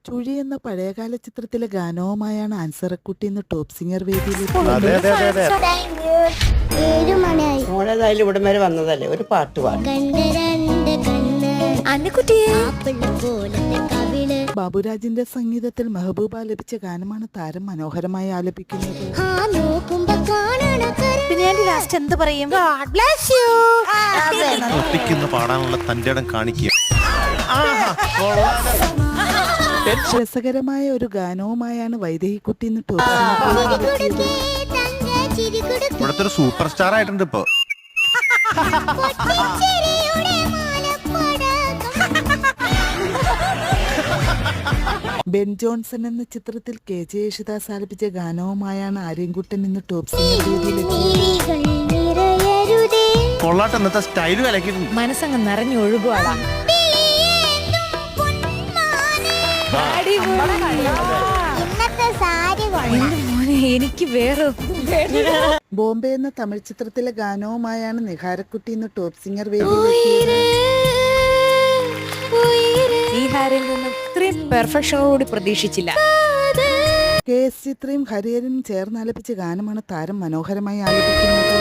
ചുഴി എന്ന പഴയകാല ചിത്രത്തിലെ ഗാനവുമായാണ് ആൻസറക്കുട്ടി ഇന്ന് ടോപ്പ് സിംഗർ വേദിയിലെത്തിയത്. അതെ അതെ അതെ അതെ താങ്ക് യു. 7 മണിയായി. മോളേതായാലും ഇവിടം വരെ വന്നതല്ലേ, ഒരു പാട്ട് പാടും. കണ്ട് രണ്ട് കണ്ണ് അന്നക്കുട്ടിയെ ആപ്പിള് പോലത്തെ കവിള്. ബാബുരാജിന്റെ സംഗീതത്തിൽ മെഹബൂബ ലഭിച്ച ഗാനമാണ് താരം മനോഹരമായി ആലപിക്കുന്നത്. ആ നോക്കുമ്പോ കാണണ പിന്നെ ഞാൻ ലാസ്റ്റ് എന്ത് പറയും? ഒപ്പിക്കുന്ന പാടാനുള്ള തന്റെ ഇടം കാണിക്കുക. രസകരമായ ഒരു ഗാനവുമായാണ് വൈദേഹിക്കുട്ടി ഇന്ന് ടോപ്പ് സിംഗർ വേദിയിലെത്തിയത്. ഇവിടുത്തെ ഒരു സൂപ്പർ സ്റ്റാർ ആയിട്ടുണ്ട് ഇപ്പൊ. ബെൻ ജോൺസൺ എന്ന ചിത്രത്തിൽ KJ യേശുദാസ് ആലപിച്ച ഗാനവുമായാണ് ആര്യൻകുട്ടൻ ഇന്ന് ടോപ്പ് സിംഗർ വേദിയിലെത്തിയത്. കൊള്ളാട്ട് ഇന്നത്തെ സ്റ്റൈല് കലക്കിയിട്ടുണ്ട്. മനസ്സങ്ങ് നിറഞ്ഞൊഴുകുവാടാ. ഇന്നത്തെ സാരി എന്റെ മോനെ, എനിക്ക് വേറെ ബോംബെ എന്ന തമിഴ് ചിത്രത്തിലെ ഗാനവുമായാണ് നിഹാരക്കുട്ടി ഇന്ന് ടോപ്പ് സിംഗർ വേദിയിലെത്തിയത്. ഈ ഹാരിൽ നിന്ന് ഇത്രയും പെർഫെക്ഷനോടുകൂടി പ്രതീക്ഷിച്ചില്ല. KS ചിത്രയും ഹരിഹരനും ചേർന്ന് ആലപിച്ച ഗാനമാണ് താരം മനോഹരമായി ആലപിക്കുന്നത്.